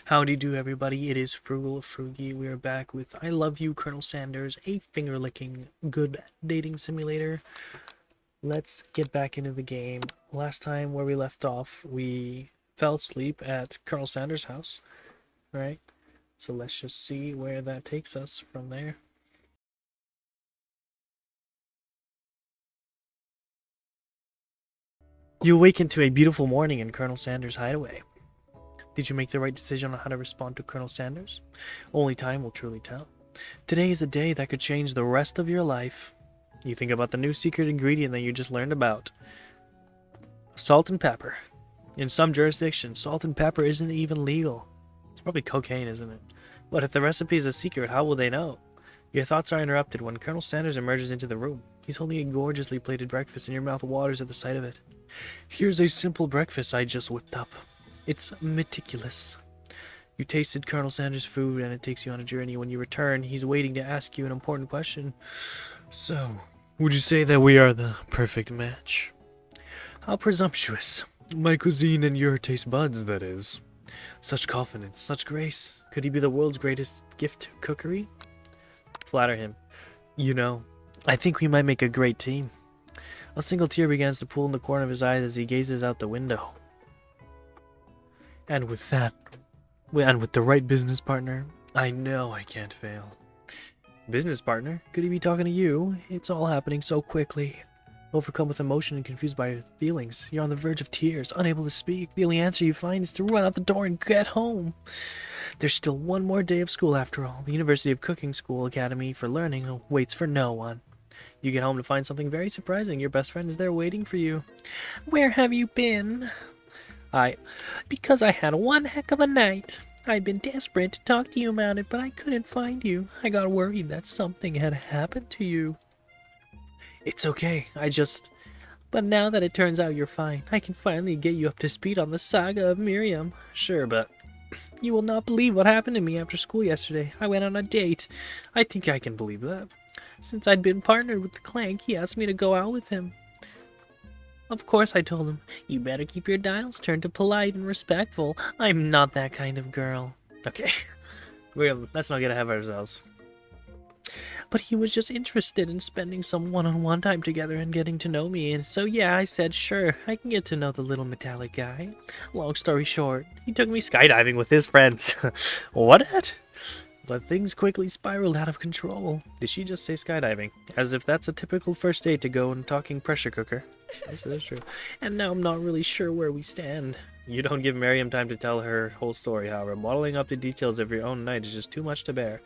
Howdy do everybody, it is Frugal of FRUGEE. We are back with I Love You, Colonel Sanders, a finger-licking good dating simulator. Let's get back into the game. Last time where we left off, we fell asleep at Colonel Sanders' house, right? So let's just see where that takes us from there. You awaken to a beautiful morning in Colonel Sanders' hideaway. Did you make the right decision on how to respond to Colonel Sanders? Only time will truly tell. Today is a day that could change the rest of your life. You think about the new secret ingredient that you just learned about. Salt and pepper. In some jurisdictions, salt and pepper isn't even legal. It's probably cocaine, isn't it? But if the recipe is a secret, how will they know? Your thoughts are interrupted when Colonel Sanders emerges into the room. He's holding a gorgeously plated breakfast and your mouth waters at the sight of it. Here's a simple breakfast I just whipped up. It's meticulous. You tasted Colonel Sanders' food and it takes you on a journey. When you return, he's waiting to ask you an important question. So, would you say that we are the perfect match? How presumptuous. My cuisine and your taste buds, that is. Such confidence, such grace. Could he be the world's greatest gift to cookery? Flatter him. You know, I think we might make a great team. A single tear begins to pool in the corner of his eyes as he gazes out the window. And with that, and with the right business partner, I know I can't fail. Business partner? Could he be talking to you? It's all happening so quickly. Overcome with emotion and confused by your feelings, you're on the verge of tears, unable to speak. The only answer you find is to run out the door and get home. There's still one more day of school after all. The University of Cooking School Academy for Learning waits for no one. You get home to find something very surprising. Your best friend is there waiting for you. Where have you been? Because I had one heck of a night. I've been desperate to talk to you about it, but I couldn't find you. I got worried that something had happened to you. It's okay, But now that it turns out you're fine, I can finally get you up to speed on the saga of Miriam. Sure, but you will not believe what happened to me after school yesterday. I went on a date. I think I can believe that. Since I'd been partnered with the Clank, he asked me to go out with him. Of course, I told him, you better keep your dials turned to polite and respectful. I'm not that kind of girl. Okay, let's not get ahead of ourselves. But he was just interested in spending some one-on-one time together and getting to know me, and so yeah, I said, sure, I can get to know the little metallic guy. Long story short, he took me skydiving with his friends. What? But things quickly spiraled out of control. Did she just say skydiving? As if that's a typical first date to go and talking pressure cooker. Yes, that is true. And now I'm not really sure where we stand. You don't give Miriam time to tell her whole story, however. Modeling up the details of your own night is just too much to bear.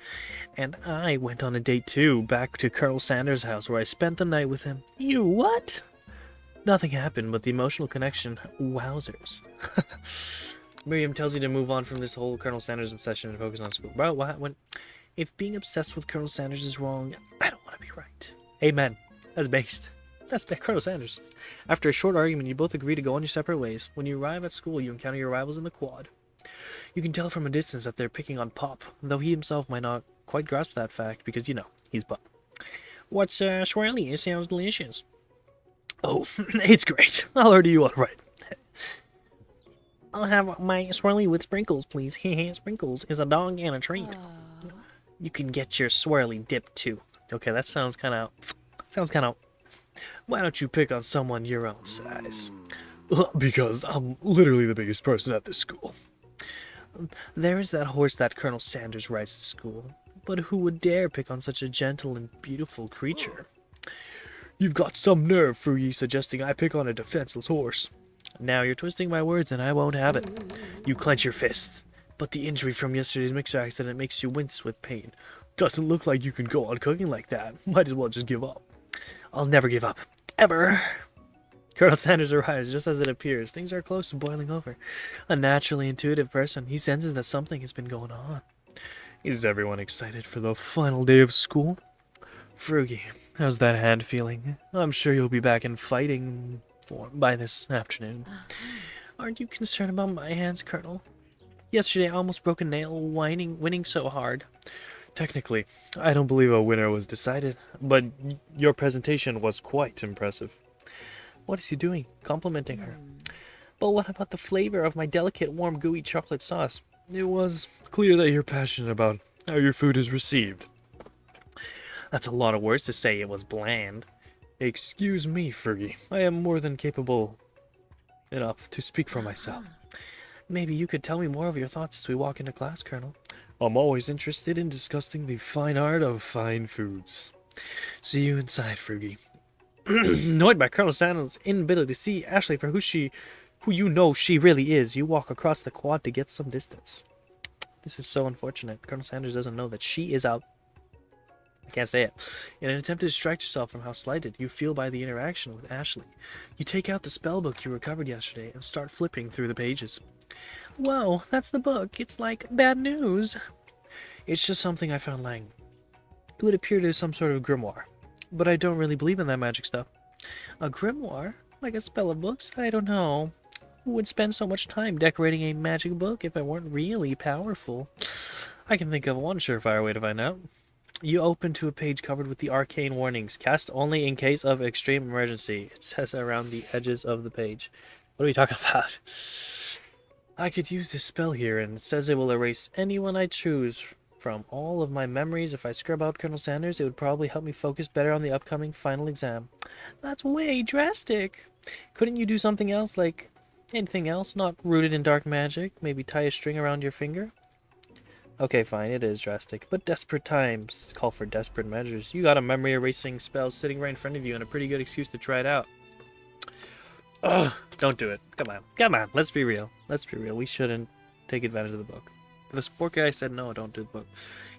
And I went on a date too, back to Colonel Sanders' house where I spent the night with him. You what? Nothing happened, but the emotional connection, wowzers. Miriam tells you to move on from this whole Colonel Sanders obsession and focus on school. Bro, if being obsessed with Colonel Sanders is wrong, I don't want to be right. Amen. That's based. That's Colonel Sanders. After a short argument, you both agree to go on your separate ways. When you arrive at school, you encounter your rivals in the quad. You can tell from a distance that they're picking on Pop, though he himself might not quite grasp that fact because, you know, he's Pop. What's swirly? It sounds delicious. Oh, it's great. I'll order you one right. I'll have my swirly with sprinkles, please. Sprinkles is a dog and a treat. You can get your swirly dip too. Okay, that sounds kind of. Why don't you pick on someone your own size? Because I'm literally the biggest person at this school. There is that horse that Colonel Sanders rides to school. But who would dare pick on such a gentle and beautiful creature? You've got some nerve, FRUGEE, suggesting I pick on a defenseless horse. Now you're twisting my words and I won't have it. You clench your fist. But the injury from yesterday's mixer accident makes you wince with pain. Doesn't look like you can go on cooking like that. Might as well just give up. I'll never give up. Ever. Colonel Sanders arrives just as it appears. Things are close to boiling over. A naturally intuitive person, he senses that something has been going on. Is everyone excited for the final day of school? FRUGEE, how's that hand feeling? I'm sure you'll be back in fighting by this afternoon. Aren't you concerned about my hands, Colonel? Yesterday I almost broke a nail winning so hard. Technically, I don't believe a winner was decided, but your presentation was quite impressive. What is he doing? Complimenting her. But what about the flavor of my delicate, warm, gooey chocolate sauce? It was clear that you're passionate about how your food is received. That's a lot of words to say it was bland. Excuse me, FRUGEE. I am more than capable enough to speak for myself. Maybe you could tell me more of your thoughts as we walk into class, Colonel. I'm always interested in discussing the fine art of fine foods. See you inside, FRUGEE. Annoyed by Colonel Sandals' inability to see Ashley for who you know she really is, you walk across the quad to get some distance. This is so unfortunate. Colonel Sanders doesn't know that she is out. I can't say it. In an attempt to distract yourself from how slighted you feel by the interaction with Ashley, you take out the spell book you recovered yesterday and start flipping through the pages. Whoa, that's the book. It's like bad news. It's just something I found lying. It would appear to be some sort of grimoire. But I don't really believe in that magic stuff. A grimoire? Like a spell of books? I don't know. Who would spend so much time decorating a magic book if it weren't really powerful? I can think of one surefire way to find out. You open to a page covered with the arcane warnings. Cast only in case of extreme emergency. It says around the edges of the page. What are we talking about? I could use this spell here, and it says it will erase anyone I choose from all of my memories. If I scrub out Colonel Sanders, it would probably help me focus better on the upcoming final exam. That's way drastic. Couldn't you do something else, like anything else not rooted in dark magic? Maybe tie a string around your finger? Okay, fine, it is drastic, but desperate times call for desperate measures. You got a memory erasing spell sitting right in front of you and a pretty good excuse to try it out. Ugh, don't do it. Come on, let's be real. We shouldn't take advantage of the book. The sport guy said no, don't do the book.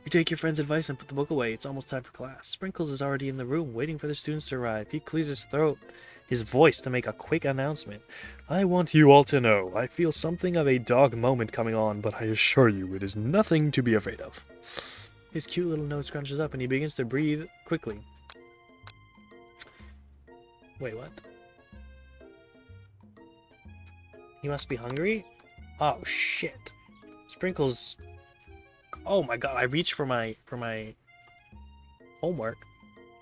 You take your friend's advice and put the book away. It's almost time for class. Sprinkles is already in the room, waiting for the students to arrive. He clears his voice to make a quick announcement. I want you all to know, I feel something of a dog moment coming on, but I assure you it is nothing to be afraid of. His cute little nose scrunches up and he begins to breathe quickly. Wait, what? He must be hungry? Oh, shit. Sprinkles... Oh my god, I reached for my homework.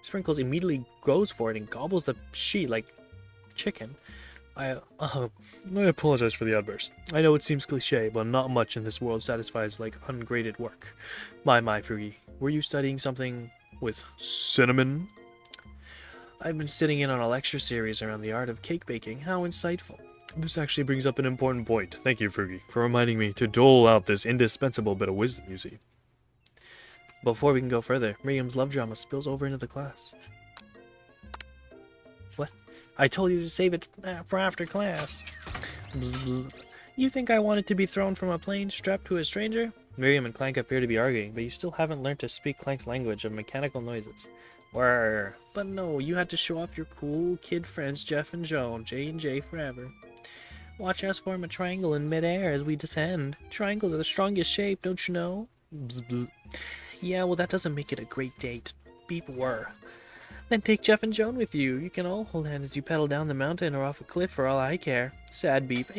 Sprinkles immediately goes for it and gobbles the sheet like chicken. I apologize for the outburst. I know it seems cliche, but not much in this world satisfies like ungraded work. My, FRUGEE, were you studying something with cinnamon? I've been sitting in on a lecture series around the art of cake baking. How insightful. This actually brings up an important point. Thank you, FRUGEE, for reminding me to dole out this indispensable bit of wisdom, you see. Before we can go further, Miriam's love drama spills over into the class. What? I told you to save it for after class. Bzz, bzz. You think I wanted to be thrown from a plane strapped to a stranger? Miriam and Clank appear to be arguing, but you still haven't learned to speak Clank's language of mechanical noises. Whirr. But no, you had to show off your cool kid friends Jeff and Joan, J&J forever. Watch us form a triangle in midair as we descend. Triangles are the strongest shape, don't you know? Bzz, bzz. Yeah, well that doesn't make it a great date. Beep whir. Then take Jeff and Joan with you. You can all hold hands as you pedal down the mountain or off a cliff for all I care. Sad beep.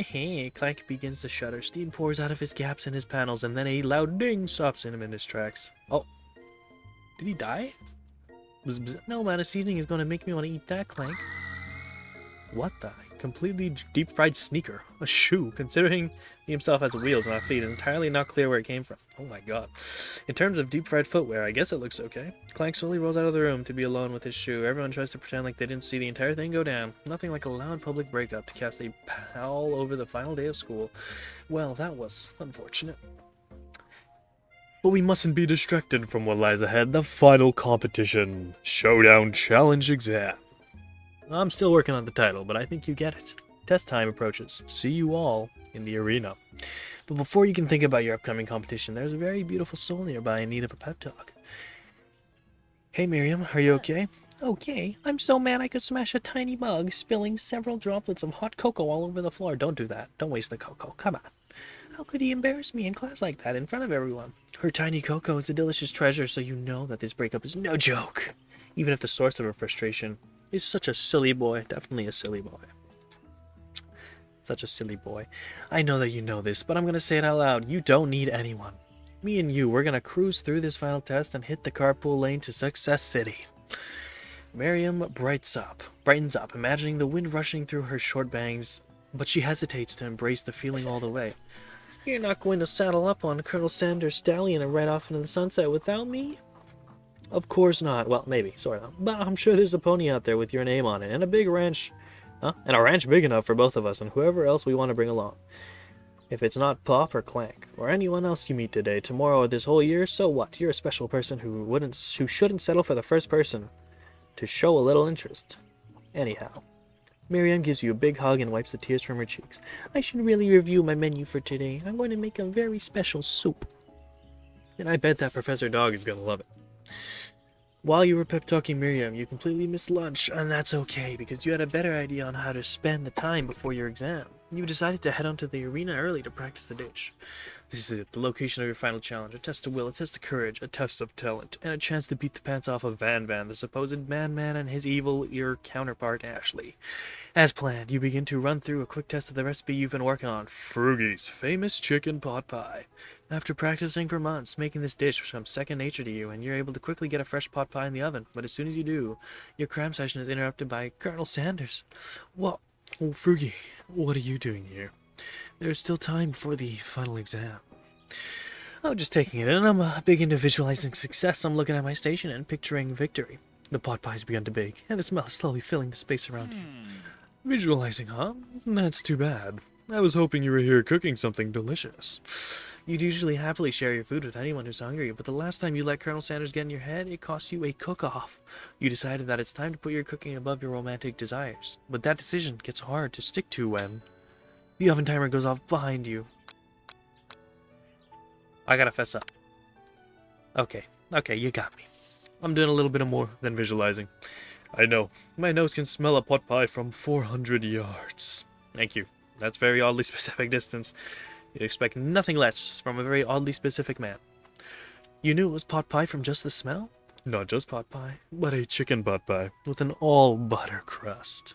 Clank begins to shudder. Steam pours out of his gaps in his panels, and then a loud ding stops him in his tracks. Oh. Did he die? Bzz, bzz. No amount of seasoning is going to make me want to eat that, Clank. What the? Completely deep-fried sneaker. A shoe. Considering he himself has wheels, not feet, entirely not clear where it came from. Oh my god. In terms of deep-fried footwear, I guess it looks okay. Clank slowly rolls out of the room to be alone with his shoe. Everyone tries to pretend like they didn't see the entire thing go down. Nothing like a loud public breakup to cast a pall over the final day of school. Well, that was unfortunate. But we mustn't be distracted from what lies ahead. The final competition. Showdown Challenge Exam. I'm still working on the title, but I think you get it. Test time approaches. See you all in the arena. But before you can think about your upcoming competition, there's a very beautiful soul nearby in need of a pep talk. Hey Miriam, are you okay? Okay. I'm so mad I could smash a tiny mug, spilling several droplets of hot cocoa all over the floor. Don't do that. Don't waste the cocoa. Come on. How could he embarrass me in class like that in front of everyone? Her tiny cocoa is a delicious treasure, so you know that this breakup is no joke. Even if the source of her frustration is such a silly boy. Definitely a silly boy. Such a silly boy. I know that you know this, but I'm going to say it out loud. You don't need anyone. Me and you, we're going to cruise through this final test and hit the carpool lane to Success City. Miriam brightens up, imagining the wind rushing through her short bangs, but she hesitates to embrace the feeling all the way. You're not going to saddle up on Colonel Sanders' stallion and ride off into the sunset without me? Of course not. Well, maybe, sort of. But I'm sure there's a pony out there with your name on it, and a big ranch. Huh? And a ranch big enough for both of us and whoever else we want to bring along. If it's not Pop or Clank, or anyone else you meet today, tomorrow, or this whole year, so what? You're a special person who shouldn't settle for the first person to show a little interest. Anyhow, Miriam gives you a big hug and wipes the tears from her cheeks. I should really review my menu for today. I'm going to make a very special soup. And I bet that Professor Dog is going to love it. While you were pep-talking Miriam, you completely missed lunch, and that's okay, because you had a better idea on how to spend the time before your exam. You decided to head onto the arena early to practice the dish. This is it, the location of your final challenge, a test of will, a test of courage, a test of talent, and a chance to beat the pants off of Van Van, the supposed man and his evil ear counterpart, Ashley. As planned, you begin to run through a quick test of the recipe you've been working on, FRUGEE's famous chicken pot pie. After practicing for months, making this dish becomes second nature to you, and you're able to quickly get a fresh pot pie in the oven. But as soon as you do, your cram session is interrupted by Colonel Sanders. Well, FRUGEE, what are you doing here? There's still time before the final exam. Oh, just taking it in. I'm big into visualizing success. I'm looking at my station and picturing victory. The pot pie's begun to bake, and the smell is slowly filling the space around you. Visualizing, huh? That's too bad. I was hoping you were here cooking something delicious. You'd usually happily share your food with anyone who's hungry, but the last time you let Colonel Sanders get in your head, it cost you a cook-off. You decided that it's time to put your cooking above your romantic desires. But that decision gets hard to stick to when the oven timer goes off behind you. I gotta fess up. Okay, you got me. I'm doing a little bit of more than visualizing. I know. My nose can smell a pot pie from 400 yards. Thank you. That's very oddly specific distance. You'd expect nothing less from a very oddly specific man. You knew it was pot pie from just the smell? Not just pot pie, but a chicken pot pie with an all-butter crust.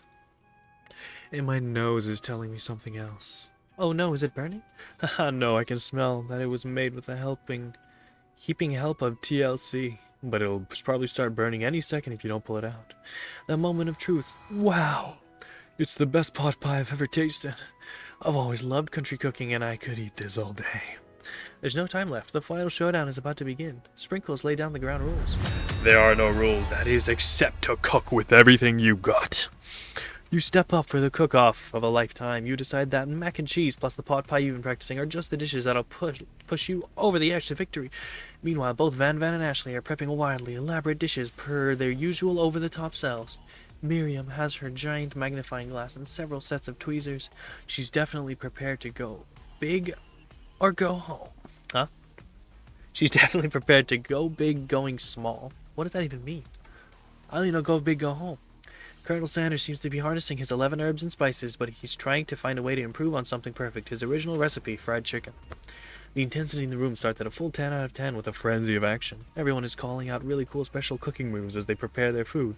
And my nose is telling me something else. Oh no, is it burning? Haha, no, I can smell that it was made with the heaping help of TLC. But it'll probably start burning any second if you don't pull it out. That moment of truth. Wow! It's the best pot pie I've ever tasted. I've always loved country cooking, and I could eat this all day. There's no time left. The final showdown is about to begin. Sprinkles lay down the ground rules. There are no rules, that is, except to cook with everything you got. You step up for the cook-off of a lifetime. You decide that mac and cheese plus the pot pie you've been practicing are just the dishes that'll push you over the edge to victory. Meanwhile, both Van Van and Ashley are prepping wildly elaborate dishes per their usual over-the-top selves. Miriam has her giant magnifying glass and several sets of tweezers. She's definitely prepared to go big or go home. Huh? She's definitely prepared to go big going small. What does that even mean? I only know go big, go home. Colonel Sanders seems to be harnessing his 11 herbs and spices, but he's trying to find a way to improve on something perfect, his original recipe, fried chicken. The intensity in the room starts at a full 10 out of 10 with a frenzy of action. Everyone is calling out really cool special cooking moves as they prepare their food.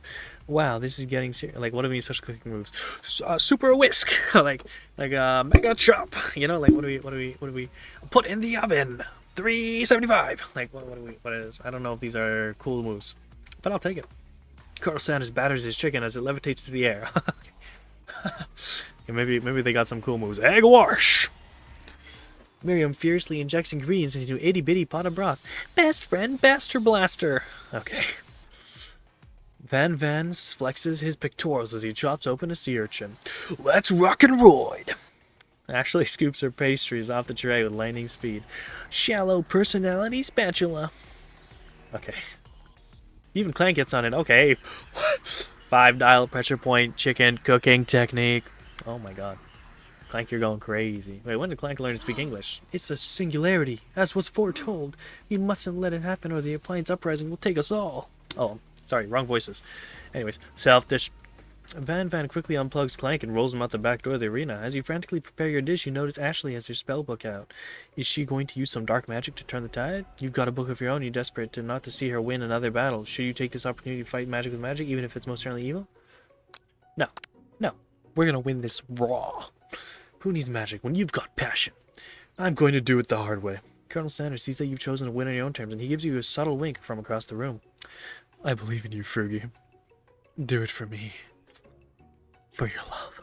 Wow, this is getting serious. Like, what do we mean special cooking moves? Super whisk! like mega chop! You know, like, what do we put in the oven? 375! Like, what is, I don't know if these are cool moves, but I'll take it. Colonel Sanders batters his chicken as it levitates through the air. maybe they got some cool moves. Egg wash! Miriam fiercely injects ingredients into an itty-bitty pot of broth. Best friend, Baster Blaster! Okay. Van Van flexes his pectorals as he chops open a sea urchin. Let's rock and roid! Ashley scoops her pastries off the tray with lightning speed. Shallow personality spatula. Okay. Even Clank gets on it. Okay. 5-dial pressure point chicken cooking technique. Oh my god. Clank, you're going crazy. Wait, when did Clank learn to speak English? It's a singularity, as was foretold. We mustn't let it happen or the appliance uprising will take us all. Oh, sorry, wrong voices. Anyways, self-dish. Van Van quickly unplugs Clank and rolls him out the back door of the arena. As you frantically prepare your dish, you notice Ashley has her spell book out. Is she going to use some dark magic to turn the tide? You've got a book of your own, you're desperate not to see her win another battle. Should you take this opportunity to fight magic with magic, even if it's most certainly evil? No. We're gonna win this raw. Who needs magic when you've got passion? I'm going to do it the hard way. Colonel Sanders sees that you've chosen to win on your own terms, and he gives you a subtle wink from across the room. I believe in you, FRUGEE. Do it for me. For your love.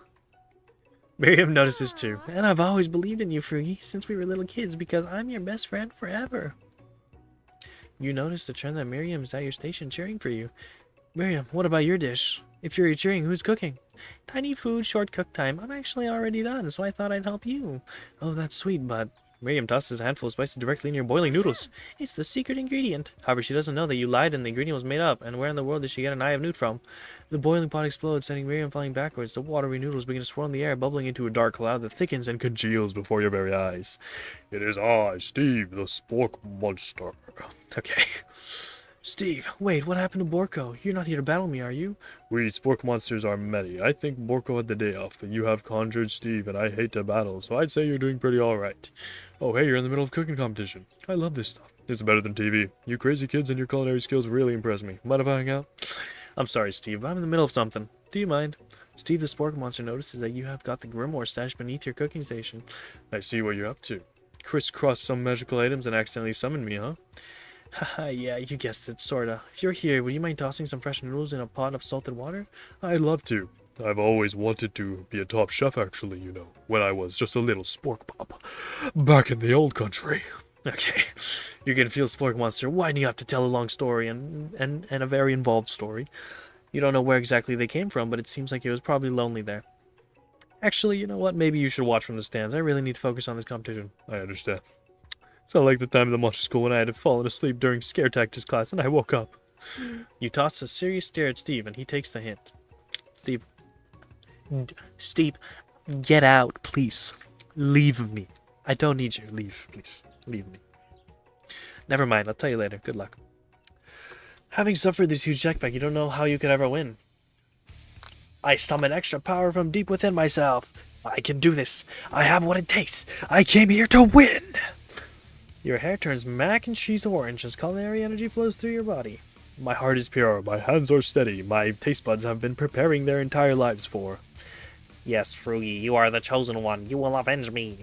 Miriam notices too. And I've always believed in you, FRUGEE, since we were little kids, because I'm your best friend forever. You notice the trend that Miriam's at your station cheering for you. Miriam, what about your dish? If you're cheering, who's cooking? Tiny food, short cook time. I'm actually already done, so I thought I'd help you. Oh, that's sweet, but Miriam tosses a handful of spices directly in your boiling noodles. It's the secret ingredient. However, she doesn't know that you lied and the ingredient was made up, and where in the world did she get an eye of newt from? The boiling pot explodes, sending Miriam flying backwards. The watery noodles begin to swirl in the air, bubbling into a dark cloud that thickens and congeals before your very eyes. It is I, Steve, the spork monster. Okay. Steve, wait, what happened to Borko? You're not here to battle me, are you? We spork monsters are many. I think Borko had the day off, but you have conjured Steve, and I hate to battle, so I'd say you're doing pretty alright. Oh, hey, you're in the middle of cooking competition. I love this stuff. It's better than TV. You crazy kids and your culinary skills really impress me. Mind if I hang out? I'm sorry, Steve, but I'm in the middle of something. Do you mind? Steve the spork monster notices that you have got the grimoire stashed beneath your cooking station. I see what you're up to. Crisscross some magical items and accidentally summon me, huh? Haha, yeah, you guessed it, sorta. If you're here, would you mind tossing some fresh noodles in a pot of salted water? I'd love to. I've always wanted to be a top chef, actually, you know, when I was just a little spork pup. Back in the old country. Okay, you can feel Spork Monster. Why do you have to tell a long story and a very involved story? You don't know where exactly they came from, but it seems like it was probably lonely there. Actually, you know what? Maybe you should watch from the stands. I really need to focus on this competition. I understand. It's not like the time at the monster school when I had fallen asleep during scare tactics class and I woke up. You toss a serious stare at Steve and he takes the hint. Steve, get out, please. Leave me. I don't need you. Leave, please. Leave me. Never mind, I'll tell you later. Good luck. Having suffered this huge setback, you don't know how you could ever win. I summon extra power from deep within myself. I can do this. I have what it takes. I came here to win. Your hair turns mac and cheese orange as culinary energy flows through your body. My heart is pure, my hands are steady, my taste buds have been preparing their entire lives for. Yes, FRUGEE, you are the chosen one. You will avenge me.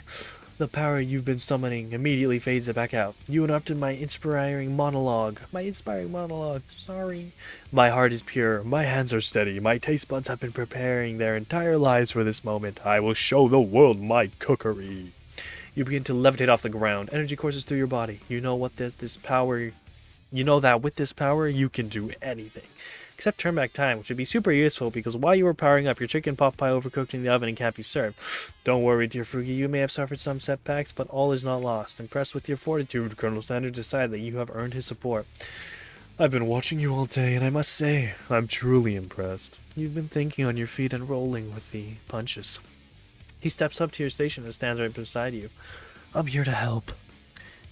The power you've been summoning immediately fades back out. You interrupted my inspiring monologue. Sorry. My heart is pure, my hands are steady, my taste buds have been preparing their entire lives for this moment. I will show the world my cookery. You begin to levitate off the ground. Energy courses through your body. You know that with this power, you can do anything. Except turn back time, which would be super useful because while you were powering up, your chicken pot pie overcooked in the oven and can't be served. Don't worry, dear FRUGEE, you may have suffered some setbacks, but all is not lost. Impressed with your fortitude, Colonel Sanders decided that you have earned his support. I've been watching you all day, and I must say, I'm truly impressed. You've been thinking on your feet and rolling with the punches. He steps up to your station and stands right beside you. I'm here to help.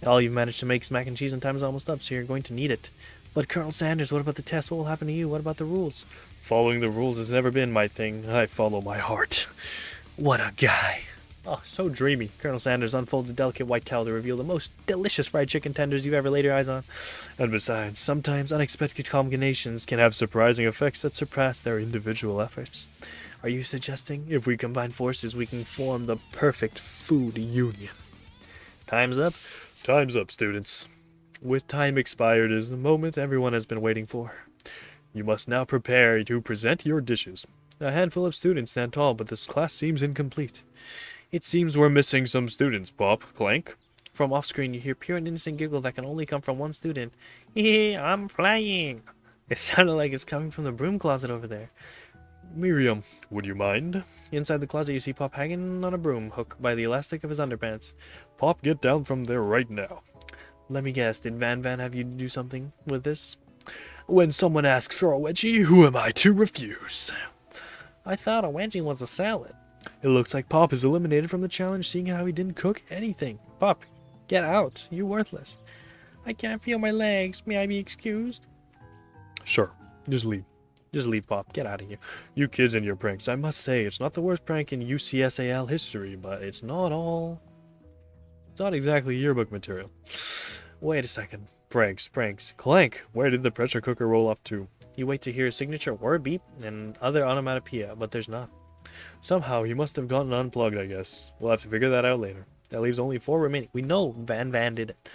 All you've managed to make is mac and cheese and time is almost up, so you're going to need it. But Colonel Sanders, what about the test? What will happen to you? What about the rules? Following the rules has never been my thing. I follow my heart. What a guy. Oh, so dreamy. Colonel Sanders unfolds a delicate white towel to reveal the most delicious fried chicken tenders you've ever laid your eyes on. And besides, sometimes unexpected combinations can have surprising effects that surpass their individual efforts. Are you suggesting if we combine forces we can form the perfect food union? Time's up. Time's up, students. With time expired is the moment everyone has been waiting for. You must now prepare to present your dishes. A handful of students stand tall, but this class seems incomplete. It seems we're missing some students, Pop. Clank. From off-screen, you hear pure and innocent giggle that can only come from one student. Hee, I'm flying. It sounded like it's coming from the broom closet over there. Miriam, would you mind? Inside the closet, you see Pop hanging on a broom hook by the elastic of his underpants. Pop, get down from there right now. Let me guess, did Van have you do something with this? When someone asks for a wedgie, who am I to refuse? I thought a wedgie was a salad. It looks like Pop is eliminated from the challenge, seeing how he didn't cook anything. Pop, get out. You're worthless. I can't feel my legs. May I be excused? Sure. Just leave. Just leave, Pop. Get out of here. You kids and your pranks. I must say, it's not the worst prank in UCSAL history, but it's not exactly yearbook material. Wait a second. Pranks. Clank, where did the pressure cooker roll off to? You wait to hear a signature word beep and other onomatopoeia, but there's not. Somehow, he must have gotten unplugged, I guess. We'll have to figure that out later. That leaves only 4 remaining. We know Van did it.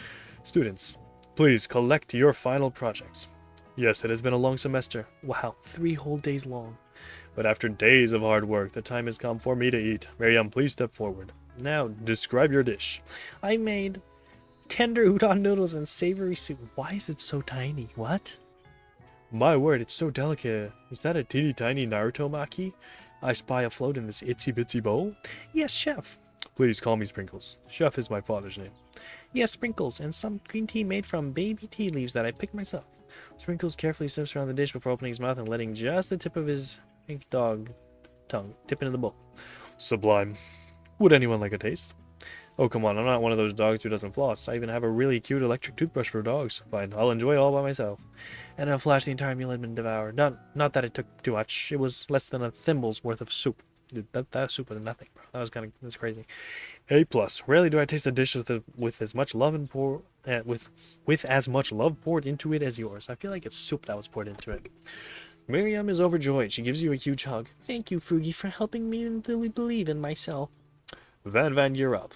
Students, please collect your final projects. Yes, it has been a long semester. Wow, 3 whole days long. But after days of hard work, the time has come for me to eat. Miriam, please step forward. Now, describe your dish. I made tender udon noodles and savory soup. Why is it so tiny? What? My word, it's so delicate. Is that a teeny tiny Naruto maki I spy afloat in this itsy bitsy bowl? Yes, chef. Please call me Sprinkles. Chef is my father's name. Yes, Sprinkles, and some green tea made from baby tea leaves that I picked myself. Sprinkles carefully sniffs around the dish before opening his mouth and letting just the tip of his pink dog tongue dip into the bowl. Sublime. Would anyone like a taste? Oh, come on, I'm not one of those dogs who doesn't floss. I even have a really cute electric toothbrush for dogs. Fine, I'll enjoy it all by myself. And in a flash, the entire meal had been devoured. Not that it took too much. It was less than a thimble's worth of soup. Dude, that soup was nothing, bro. That's crazy. A plus. Rarely do I taste a dish with as much love and with as much love poured into it as yours. I feel like it's soup that was poured into it. Miriam is overjoyed. She gives you a huge hug. Thank you, FRUGEE, for helping me believe in myself. Van, you're up.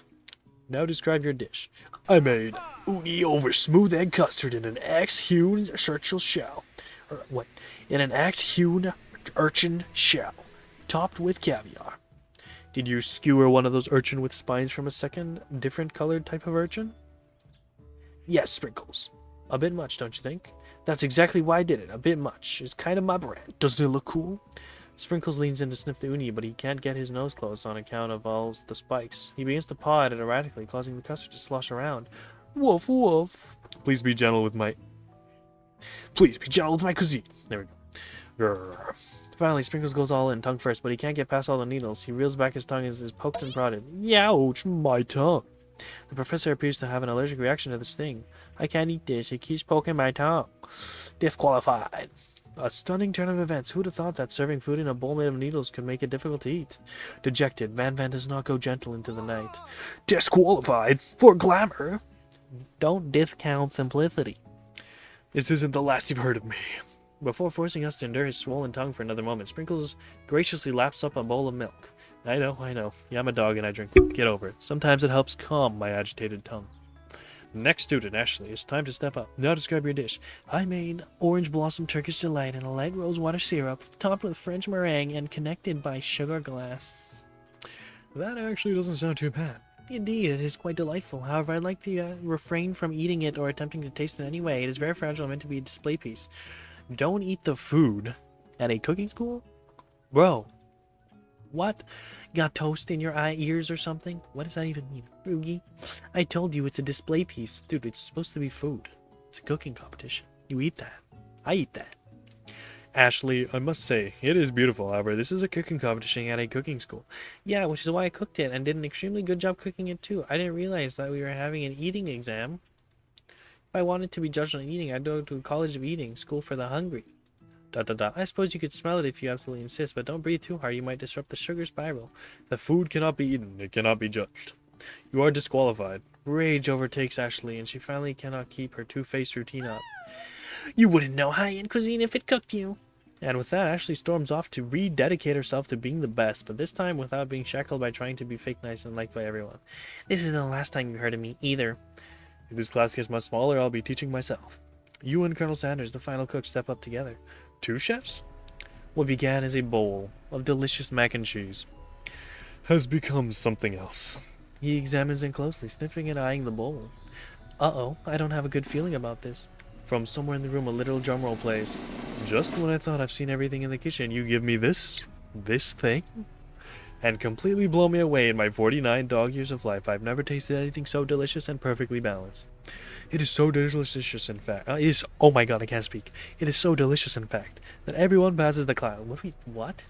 Now describe your dish. I made uni over smooth egg custard in an axe-hewn urchin shell. In an axe-hewn urchin shell, topped with caviar. Did you skewer one of those urchin with spines from a second, different colored type of urchin? Yes, Sprinkles. A bit much, don't you think? That's exactly why I did it. A bit much. It's kind of my brand. Doesn't it look cool? Sprinkles leans in to sniff the uni, but he can't get his nose closed on account of all the spikes. He begins to paw at it erratically, causing the custard to slosh around. Woof, woof. Please be gentle with my cuisine. There we go. Grrr. Finally, Sprinkles goes all in, tongue first, but he can't get past all the needles. He reels back his tongue as is poked and prodded. Youch, my tongue. The professor appears to have an allergic reaction to the sting. I can't eat this. It keeps poking my tongue. Disqualified. A stunning turn of events. Who'd have thought that serving food in a bowl made of needles could make it difficult to eat? Dejected, Van does not go gentle into the night. Disqualified? For glamour? Don't discount simplicity. This isn't the last you've heard of me. Before forcing us to endure his swollen tongue for another moment, Sprinkles graciously laps up a bowl of milk. I know. Yeah, I'm a dog and I drink milk. Get over it. Sometimes it helps calm my agitated tongue. Next student, Ashley, it's time to step up. Now describe your dish. I made orange blossom Turkish delight and a light rose water syrup, topped with French meringue and connected by sugar glass. That actually doesn't sound too bad. Indeed, it is quite delightful. However, I'd like to refrain from eating it or attempting to taste it in any way. It is very fragile and meant to be a display piece. Don't eat the food at a cooking school? Bro. What? Got toast in your ears or something? What does that even mean? FRUGEE? I told you it's a display piece. Dude, it's supposed to be food. It's a cooking competition. You eat that. I eat that. Ashley, I must say, it is beautiful. However, this is a cooking competition at a cooking school. Yeah, which is why I cooked it and did an extremely good job cooking it too. I didn't realize that we were having an eating exam. If I wanted to be judged on eating, I'd go to a college of eating, school for the hungry. ... I suppose you could smell it if you absolutely insist, but don't breathe too hard. You might disrupt the sugar spiral. The food cannot be eaten. It cannot be judged. You are disqualified. Rage overtakes Ashley, and she finally cannot keep her two-faced routine up. You wouldn't know high-end cuisine if it cooked you. And with that, Ashley storms off to rededicate herself to being the best, but this time without being shackled by trying to be fake nice and liked by everyone. This isn't the last time you heard of me, either. If this class gets much smaller, I'll be teaching myself. You and Colonel Sanders, the final cook, step up together. Two chefs? What began as a bowl of delicious mac and cheese has become something else. He examines it closely, sniffing and eyeing the bowl. Uh-oh, I don't have a good feeling about this. From somewhere in the room, a literal drumroll plays. Just when I thought I've seen everything in the kitchen, you give me this thing? And completely blow me away in my 49 dog years of life. I've never tasted anything so delicious and perfectly balanced. It is so delicious, in fact. Oh my god, I can't speak. It is so delicious, in fact, that everyone passes the cloud. What?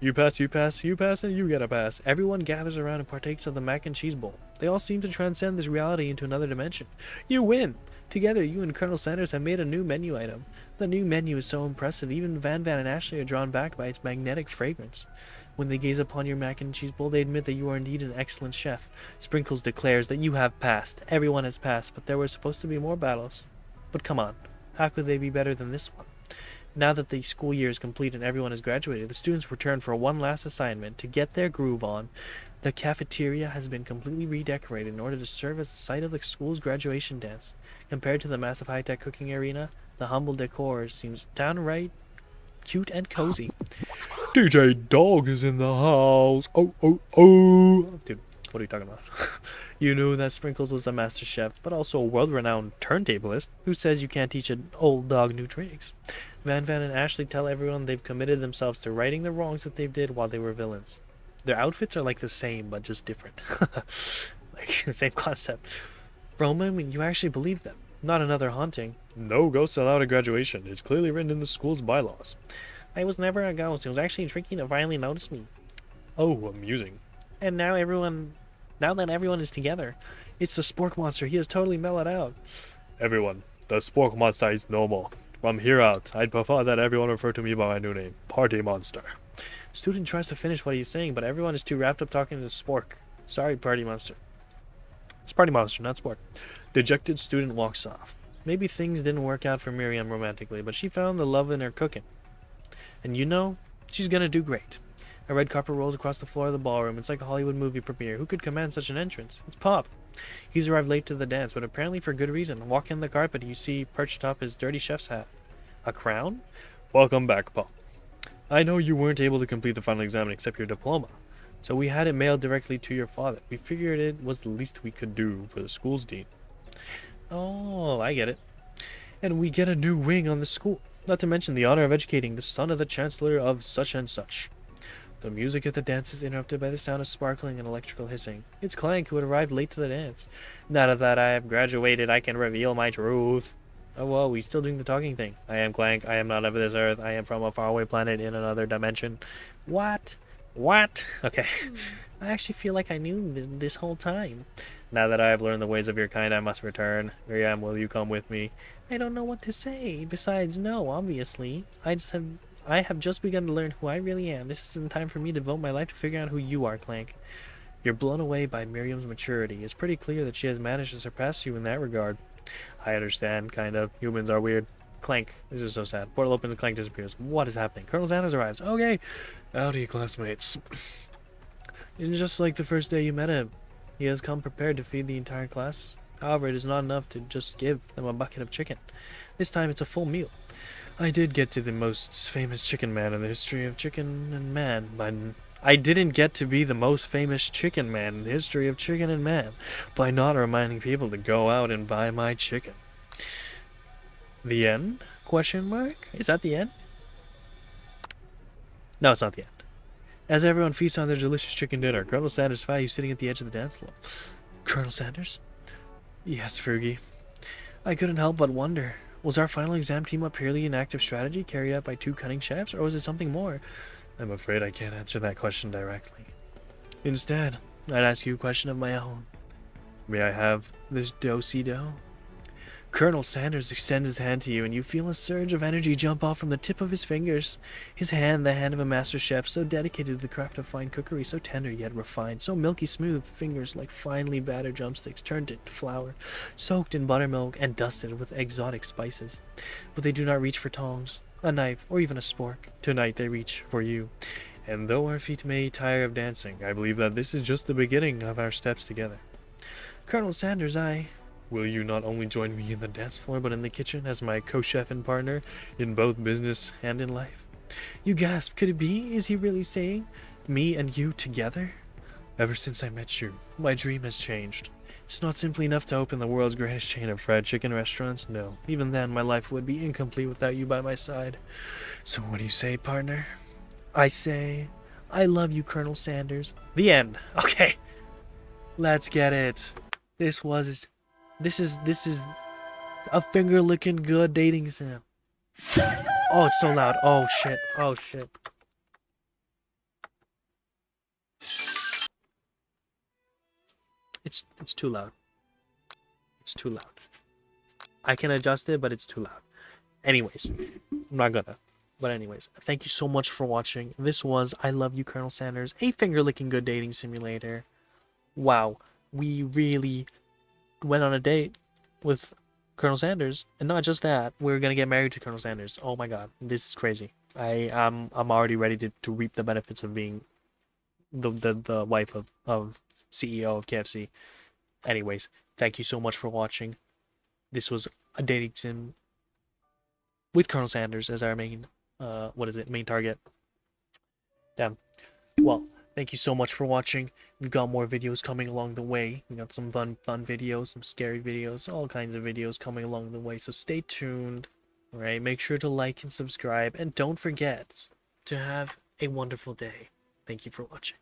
You pass, and you get a pass. Everyone gathers around and partakes of the mac and cheese bowl. They all seem to transcend this reality into another dimension. You win! Together, you and Colonel Sanders have made a new menu item. The new menu is so impressive, even Van and Ashley are drawn back by its magnetic fragrance. When they gaze upon your mac and cheese bowl, they admit that you are indeed an excellent chef. Sprinkles declares that you have passed. Everyone has passed, but there were supposed to be more battles. But come on, how could they be better than this one? Now that the school year is complete and everyone has graduated, the students return for one last assignment to get their groove on. The cafeteria has been completely redecorated in order to serve as the site of the school's graduation dance. Compared to the massive high-tech cooking arena, the humble decor seems downright cute and cozy. DJ Dog is in the house. Oh, oh, oh. Dude, what are you talking about? You knew that Sprinkles was a master chef, but also a world-renowned turntablist. Who says you can't teach an old dog new tricks? Van Van and Ashley tell everyone they've committed themselves to righting the wrongs that they did while they were villains. Their outfits are like the same, but just different. Like, the same concept. For a moment, you actually believe them. Not another haunting. No ghosts allowed at graduation. It's clearly written in the school's bylaws. I was never a ghost. It was actually tricky to finally notice me. Oh, amusing. And now that everyone is together, it's the Spork Monster. He has totally mellowed out. Everyone, the Spork Monster is no more. From here out, I'd prefer that everyone refer to me by my new name, Party Monster. Student tries to finish what he's saying, but everyone is too wrapped up talking to Spork. Sorry, Party Monster. It's Party Monster, not Spork. Dejected student walks off. Maybe things didn't work out for Miriam romantically, but she found the love in her cooking. And you know, she's gonna do great. A red carpet rolls across the floor of the ballroom. It's like a Hollywood movie premiere. Who could command such an entrance? It's Pop. He's arrived late to the dance, but apparently for good reason. Walking the carpet, you see perched atop his dirty chef's hat. A crown? Welcome back, Pop. I know you weren't able to complete the final exam and accept your diploma, so we had it mailed directly to your father. We figured it was the least we could do for the school's dean. Oh, I get it. And we get a new wing on the school. Not to mention the honor of educating the son of the chancellor of such and such. The music at the dance is interrupted by the sound of sparkling and electrical hissing. It's Clank, who had arrived late to the dance. Now that I have graduated, I can reveal my truth. Oh, whoa, he's still doing the talking thing. I am Clank. I am not of this earth. I am from a faraway planet in another dimension. What? What? Okay. I actually feel like I knew this whole time. Now that I have learned the ways of your kind, I must return. Miriam, will you come with me? I don't know what to say. Besides, no, obviously. I have just begun to learn who I really am. This isn't time for me to devote my life to figuring out who you are, Clank. You're blown away by Miriam's maturity. It's pretty clear that she has managed to surpass you in that regard. I understand, kind of. Humans are weird. Clank. This is so sad. Portal opens and Clank disappears. What is happening? Colonel Sanders arrives. Okay. Howdy, classmates. It's just like the first day you met him. He has come prepared to feed the entire class. However, it is not enough to just give them a bucket of chicken. This time it's a full meal. I did get to the most famous chicken man in the history of chicken and man, but I didn't get to be the most famous chicken man in the history of chicken and man by not reminding people to go out and buy my chicken. The end? Question mark? Is that the end? No, it's not the end. As everyone feasts on their delicious chicken dinner, Colonel Sanders finds sitting at the edge of the dance floor. Colonel Sanders? Yes, FRUGEE. I couldn't help but wonder. Was our final exam team up purely an active strategy carried out by two cunning chefs, or was it something more? I'm afraid I can't answer that question directly. Instead, I'd ask you a question of my own. May I have this do-si-do? Colonel Sanders extends his hand to you, and you feel a surge of energy jump off from the tip of his fingers. His hand, the hand of a master chef, so dedicated to the craft of fine cookery, so tender yet refined, so milky smooth, fingers like finely battered drumsticks turned into flour, soaked in buttermilk and dusted with exotic spices. But they do not reach for tongs, a knife, or even a spork. Tonight they reach for you. And though our feet may tire of dancing, I believe that this is just the beginning of our steps together. Colonel Sanders, Will you not only join me in the dance floor, but in the kitchen as my co-chef and partner in both business and in life? You gasp. Could it be? Is he really saying me and you together? Ever since I met you, my dream has changed. It's not simply enough to open the world's greatest chain of fried chicken restaurants. No, even then my life would be incomplete without you by my side. So what do you say, partner? I say, I love you, Colonel Sanders. The end. Okay. Let's get it. This is a finger-licking good dating sim. Oh, it's so loud. Oh, shit. Oh, shit. It's too loud. It's too loud. I can adjust it, but it's too loud. Anyways, I'm not gonna. But anyways, thank you so much for watching. This was I Love You, Colonel Sanders, a finger-licking good dating simulator. Wow. We really went on a date with Colonel Sanders, and not just that, we're gonna get married to Colonel Sanders. Oh my god, this is crazy. I'm already ready to reap the benefits of being the wife of CEO of KFC. Anyways, thank you so much for watching. This was a dating sim with Colonel Sanders as our main main target. Damn. Well, thank you so much for watching. We've got more videos coming along the way. We got some fun videos, some scary videos, all kinds of videos coming along the way. So stay tuned. All right, make sure to like and subscribe, and don't forget to have a wonderful day. Thank you for watching.